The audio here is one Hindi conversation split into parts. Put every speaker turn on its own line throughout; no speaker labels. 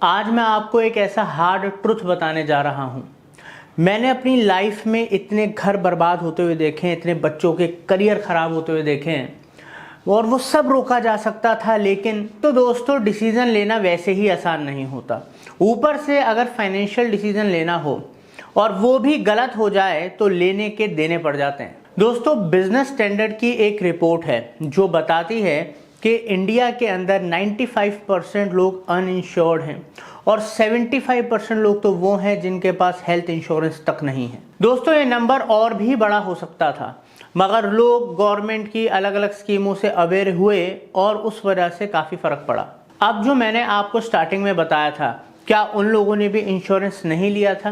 आज मैं आपको एक ऐसा हार्ड ट्रुथ बताने जा रहा हूँ। मैंने अपनी लाइफ में इतने घर बर्बाद होते हुए देखे हैं, इतने बच्चों के करियर ख़राब होते हुए देखे हैं और वो सब रोका जा सकता था। लेकिन तो दोस्तों, डिसीज़न लेना वैसे ही आसान नहीं होता। ऊपर से अगर फाइनेंशियल डिसीज़न लेना हो और वो भी गलत हो जाए तो लेने के देने पड़ जाते हैं। दोस्तों, बिजनेस स्टैंडर्ड की एक रिपोर्ट है जो बताती है कि इंडिया के अंदर 95% लोग अनइंश्योर्ड हैं और 75% लोग तो वो हैं जिनके पास हेल्थ इंश्योरेंस तक नहीं है। दोस्तों, ये नंबर और भी बड़ा हो सकता था, मगर लोग गवर्नमेंट की अलग अलग स्कीमों से अवेयर हुए और उस वजह से काफ़ी फ़र्क पड़ा। अब जो मैंने आपको स्टार्टिंग में बताया था, क्या उन लोगों ने भी इंश्योरेंस नहीं लिया था?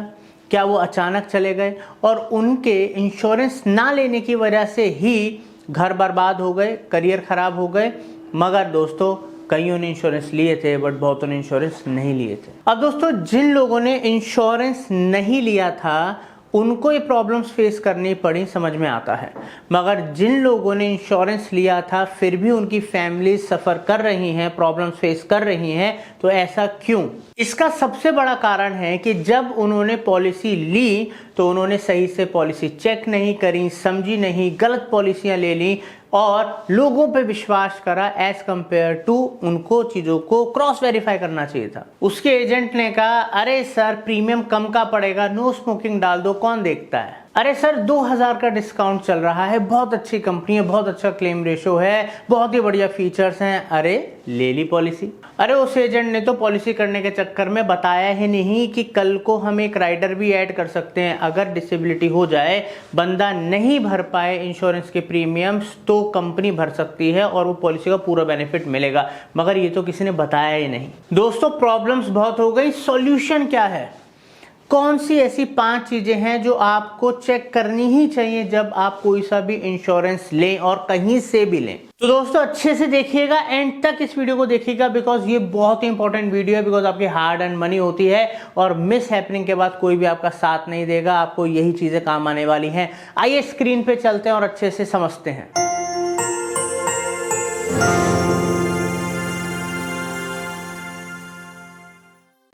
क्या वो अचानक चले गए और उनके इंश्योरेंस ना लेने की वजह से ही घर बर्बाद हो गए, करियर ख़राब हो गए? मगर दोस्तों, कईयों ने इंश्योरेंस लिए थे बट बहुतों ने इंश्योरेंस नहीं लिए थे। अब दोस्तों, जिन लोगों ने इंश्योरेंस नहीं लिया था उनको ये प्रॉब्लम्स फेस करनी पड़ी, समझ में आता है। मगर जिन लोगों ने इंश्योरेंस लिया था फिर भी उनकी फैमिली सफ़र कर रही हैं, प्रॉब्लम्स फेस कर रही हैं, तो ऐसा क्यों? इसका सबसे बड़ा कारण है कि जब उन्होंने पॉलिसी ली तो उन्होंने सही से पॉलिसी चेक नहीं करी, समझी नहीं, गलत पॉलिसियां ले ली और लोगों पे विश्वास करा एज कंपेयर टू उनको चीज़ों को क्रॉस वेरीफाई करना चाहिए था। उसके एजेंट ने कहा, अरे सर प्रीमियम कम का पड़ेगा, नो स्मोकिंग डाल दो, कौन देखता है? अरे सर 2000 का डिस्काउंट चल रहा है, बहुत अच्छी कंपनी है, बहुत अच्छा क्लेम रेशो है, बहुत ही बढ़िया फीचर्स हैं, अरे ले ली पॉलिसी। अरे उस एजेंट ने तो पॉलिसी करने के चक्कर में बताया ही नहीं कि कल को हम एक राइडर भी ऐड कर सकते हैं। अगर डिसेबिलिटी हो जाए, बंदा नहीं भर पाए इंश्योरेंस के प्रीमियम्स, तो कंपनी भर सकती है और वो पॉलिसी का पूरा बेनिफिट मिलेगा। मगर ये तो किसी ने बताया ही नहीं। दोस्तों, प्रॉब्लम्स बहुत हो गई, सॉल्यूशन क्या है? कौन सी ऐसी 5 चीजें हैं जो आपको चेक करनी ही चाहिए जब आप कोई सा भी इंश्योरेंस लें और कहीं से भी लें? तो दोस्तों, अच्छे से देखिएगा, एंड तक इस वीडियो को देखिएगा, बिकॉज ये बहुत ही इंपॉर्टेंट वीडियो है। बिकॉज आपकी हार्ड एंड मनी होती है और मिस हैपनिंग के बाद कोई भी आपका साथ नहीं देगा। आपको यही चीजें काम आने वाली हैं। आइए स्क्रीन पे चलते हैं और अच्छे से समझते हैं।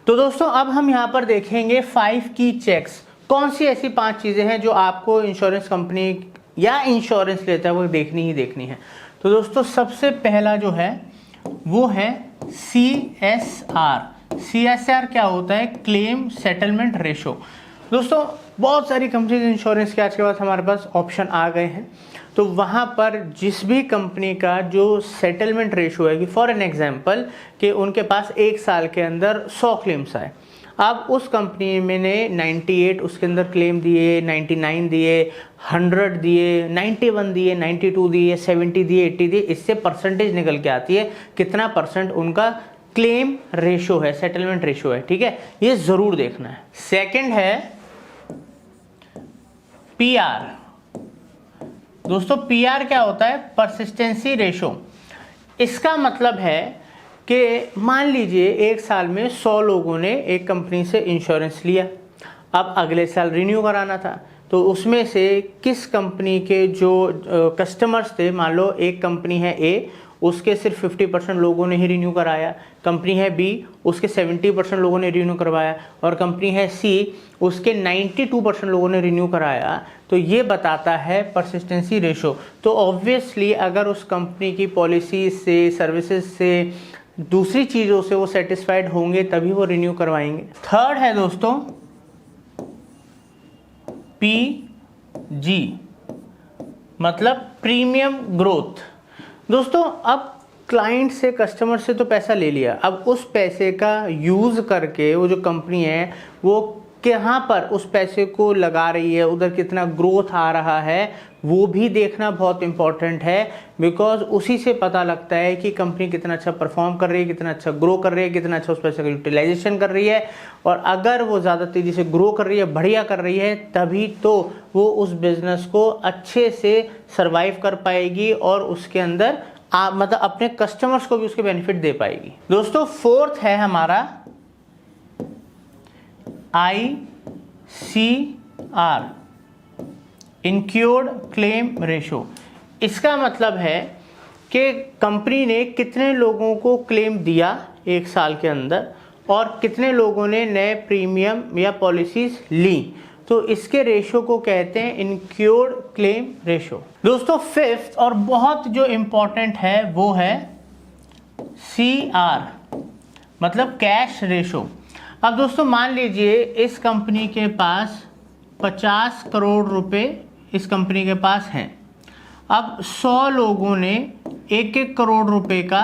तो दोस्तों, अब हम यहाँ पर देखेंगे 5 की चेक्स। कौन सी ऐसी 5 चीज़ें हैं जो आपको इंश्योरेंस कंपनी या इंश्योरेंस लेता है वो देखनी ही देखनी है। तो दोस्तों, सबसे पहला जो है वो है CSR। CSR क्या होता है? Claim settlement ratio. दोस्तों, बहुत सारी कंपनीज इंश्योरेंस के आज के बाद हमारे पास ऑप्शन आ गए हैं। तो वहाँ पर जिस भी कंपनी का जो सेटलमेंट रेशो है, कि फॉर एन एग्जांपल कि उनके पास 1 साल के अंदर 100 क्लेम्स आए, अब उस कंपनी में ने 98 उसके अंदर क्लेम दिए, 99 दिए, 100 दिए, 91 दिए, 92 दिए, 70 दिए, 80 दिए, इससे परसेंटेज निकल के आती है कितना परसेंट उनका क्लेम रेशो है, सेटलमेंट रेशो है। ठीक है, ये ज़रूर देखना है। सेकेंड है PR। दोस्तों, PR क्या होता है? Persistency ratio. इसका मतलब है कि मान लीजिए 1 साल में 100 लोगों ने एक कंपनी से इंश्योरेंस लिया, अब अगले साल रिन्यू कराना था, तो उसमें से किस कंपनी के जो कस्टमर्स थे, मान लो एक कंपनी है A, उसके सिर्फ 50% लोगों ने ही रिन्यू कराया, कंपनी है B, उसके 70% लोगों ने रिन्यू करवाया, और कंपनी है C, उसके 92% लोगों ने रिन्यू कराया। तो ये बताता है परसिस्टेंसी रेशो। तो ऑब्वियसली अगर उस कंपनी की पॉलिसी से, सर्विसेज से, दूसरी चीज़ों से वो सेटिस्फाइड होंगे तभी वो रिन्यू करवाएंगे। थर्ड है दोस्तों PG, मतलब प्रीमियम ग्रोथ। दोस्तों, अब क्लाइंट से, कस्टमर से तो पैसा ले लिया, अब उस पैसे का यूज़ करके वो जो कंपनी है वो कहाँ पर उस पैसे को लगा रही है, उधर कितना ग्रोथ आ रहा है, वो भी देखना बहुत इंपॉर्टेंट है। बिकॉज उसी से पता लगता है कि कंपनी कितना अच्छा परफॉर्म कर रही है, कितना अच्छा ग्रो कर रही है, कितना अच्छा उस पैसे का यूटिलाइजेशन कर रही है। और अगर वो ज़्यादा तेज़ी से ग्रो कर रही है, बढ़िया कर रही है, तभी तो वो उस बिज़नेस को अच्छे से सर्वाइव कर पाएगी और उसके अंदर मतलब अपने कस्टमर्स को भी उसके बेनिफिट दे पाएगी। दोस्तों, फोर्थ है हमारा ICR, इंक्योर्ड क्लेम रेशो। इसका मतलब है कि कंपनी ने कितने लोगों को क्लेम दिया 1 साल के अंदर और कितने लोगों ने नए प्रीमियम या पॉलिसीज ली। तो इसके रेशो को कहते हैं इंक्योर्ड क्लेम रेशो। दोस्तों फिफ्थ और बहुत जो इम्पोर्टेंट है वो है CR, मतलब कैश रेशो। अब दोस्तों मान लीजिए इस कंपनी के पास 50 करोड़ रुपए इस कंपनी के पास हैं। अब 100 लोगों ने 1-1 करोड़ रुपए का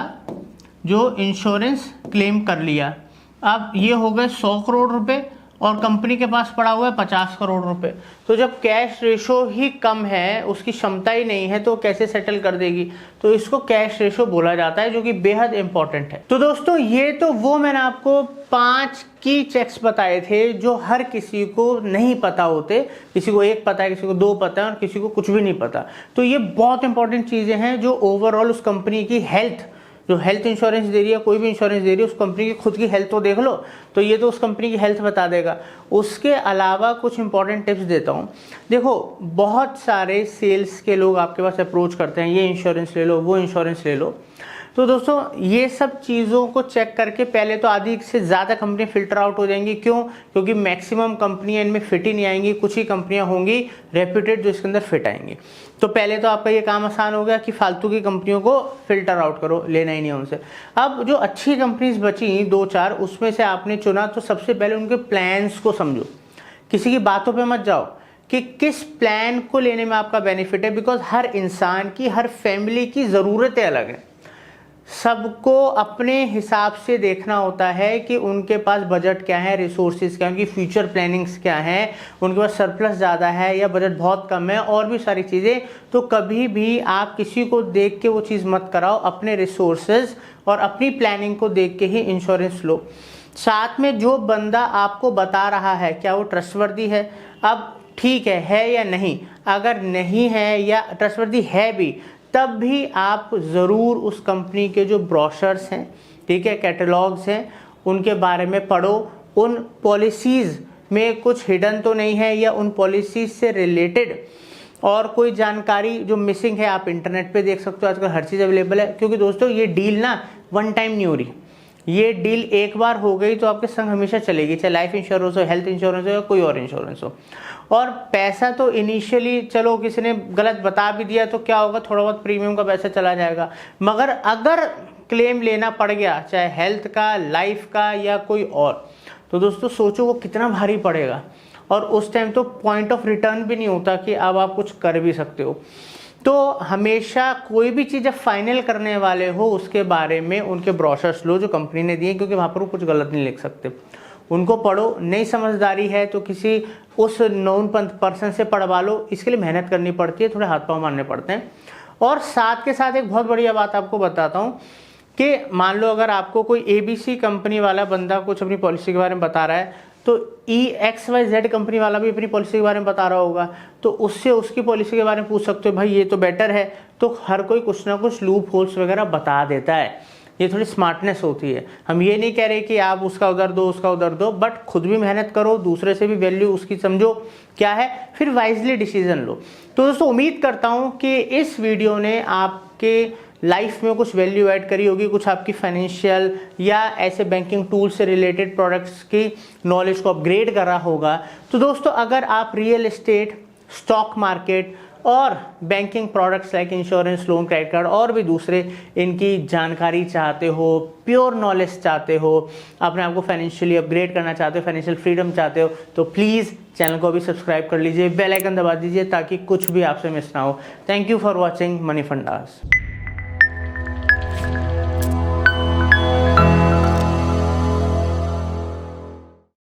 जो इंश्योरेंस क्लेम कर लिया। अब ये हो गए 100 करोड़ रुपए और कंपनी के पास पड़ा हुआ है 50 करोड़ रुपए। तो जब कैश रेशो ही कम है, उसकी क्षमता ही नहीं है, तो कैसे सेटल कर देगी। तो इसको कैश रेशो बोला जाता है, जो कि बेहद इंपॉर्टेंट है। तो दोस्तों ये तो वो मैंने आपको 5 की चेक्स बताए थे जो हर किसी को नहीं पता होते। किसी को 1 पता है, किसी को 2 पता है और किसी को कुछ भी नहीं पता। तो ये बहुत इंपॉर्टेंट चीजें हैं जो ओवरऑल उस कंपनी की हेल्थ, जो हेल्थ इंश्योरेंस दे रही है, कोई भी इंश्योरेंस दे रही है, उस कंपनी की खुद की हेल्थ तो देख लो, तो ये तो उस कंपनी की हेल्थ बता देगा। उसके अलावा कुछ इंपॉर्टेंट टिप्स देता हूँ। देखो बहुत सारे सेल्स के लोग आपके पास अप्रोच करते हैं, ये इंश्योरेंस ले लो, वो इंश्योरेंस ले लो। तो दोस्तों ये सब चीज़ों को चेक करके पहले तो आधी से ज़्यादा कंपनियां फिल्टर आउट हो जाएंगी। क्यों? क्योंकि मैक्सिमम कंपनियां इनमें फिट ही नहीं आएंगी, कुछ ही कंपनियां होंगी रेप्यूटेड जो इसके अंदर फिट आएंगी। तो पहले तो आपका ये काम आसान हो गया कि फालतू की कंपनियों को फिल्टर आउट करो, लेना ही नहीं उनसे। अब जो अच्छी कंपनीज बची 2-4, उसमें से आपने चुना, तो सबसे पहले उनके प्लान्स को समझो, किसी की बातों पर मत जाओ कि किस प्लान को लेने में आपका बेनिफिट है। बिकॉज हर इंसान की, हर फैमिली की ज़रूरतें अलग हैं। सबको अपने हिसाब से देखना होता है कि उनके पास बजट क्या है, रिसोर्सेज क्या है, उनकी फ्यूचर प्लानिंग्स क्या है, उनके पास सरप्लस ज़्यादा है या बजट बहुत कम है, और भी सारी चीज़ें। तो कभी भी आप किसी को देख के वो चीज़ मत कराओ, अपने रिसोर्सेज और अपनी प्लानिंग को देख के ही इंश्योरेंस लो। साथ में जो बंदा आपको बता रहा है क्या वो ट्रस्टवर्दी है। अब ठीक है या नहीं, अगर नहीं है या ट्रस्टवर्दी है भी, तब भी आप ज़रूर उस कंपनी के जो ब्रोशर्स हैं, ठीक है, कैटलॉग्स हैं, उनके बारे में पढ़ो। उन पॉलिसीज़ में कुछ हिडन तो नहीं है, या उन पॉलिसीज़ से रिलेटेड और कोई जानकारी जो मिसिंग है आप इंटरनेट पे देख सकते हो। आजकल हर चीज़ अवेलेबल है। क्योंकि दोस्तों ये डील ना वन टाइम नहीं हो रही, ये डील एक बार हो गई तो आपके संग हमेशा चलेगी, चाहे लाइफ इंश्योरेंस हो, हेल्थ इंश्योरेंस हो या कोई और इंश्योरेंस हो। और पैसा तो इनिशियली चलो किसी ने गलत बता भी दिया तो क्या होगा, थोड़ा बहुत प्रीमियम का पैसा चला जाएगा। मगर अगर क्लेम लेना पड़ गया, चाहे हेल्थ का, लाइफ का या कोई और, तो दोस्तों सोचो वो कितना भारी पड़ेगा। और उस टाइम तो पॉइंट ऑफ रिटर्न भी नहीं होता कि अब आप कुछ कर भी सकते हो। तो हमेशा कोई भी चीज़ जब फाइनल करने वाले हो, उसके बारे में उनके ब्रोशर्स लो जो कंपनी ने दिए, क्योंकि वहाँ पर वो कुछ गलत नहीं लिख सकते। उनको पढ़ो। नई समझदारी है तो किसी उस नोन पर्सन से पढ़वा लो। इसके लिए मेहनत करनी पड़ती है, थोड़े हाथ पांव मारने पड़ते हैं। और साथ के साथ एक बहुत बढ़िया बात आपको बताता हूँ कि मान लो अगर आपको कोई ABC कंपनी वाला बंदा कुछ अपनी पॉलिसी के बारे में बता रहा है, तो EXYZ कंपनी वाला भी अपनी पॉलिसी के बारे में बता रहा होगा, तो उससे उसकी पॉलिसी के बारे में पूछ सकते हो, भाई ये तो बेटर है। तो हर कोई कुछ ना कुछ लूप होल्स वगैरह बता देता है। ये थोड़ी स्मार्टनेस होती है। हम ये नहीं कह रहे कि आप उसका उधर दो, उसका उधर दो, बट खुद भी मेहनत करो, दूसरे से भी वैल्यू उसकी समझो क्या है, फिर वाइजली डिसीजन लो। तो दोस्तों उम्मीद करता हूँ कि इस वीडियो ने आपके लाइफ में कुछ वैल्यू ऐड करी होगी, कुछ आपकी फाइनेंशियल या ऐसे बैंकिंग टूल से रिलेटेड प्रोडक्ट्स की नॉलेज को अपग्रेड करा होगा। तो दोस्तों अगर आप रियल एस्टेट, स्टॉक मार्केट और banking products like insurance, loan, credit card और भी दूसरे इनकी जानकारी चाहते हो, प्योर नॉलेज चाहते हो, अपने आप को फाइनेंशियली अपग्रेड करना चाहते हो, फाइनेंशियल फ्रीडम चाहते हो, तो प्लीज़ चैनल को भी सब्सक्राइब कर लीजिए, बेल आइकन दबा दीजिए ताकि कुछ भी आपसे मिस ना हो। Thank you for watching money fundas.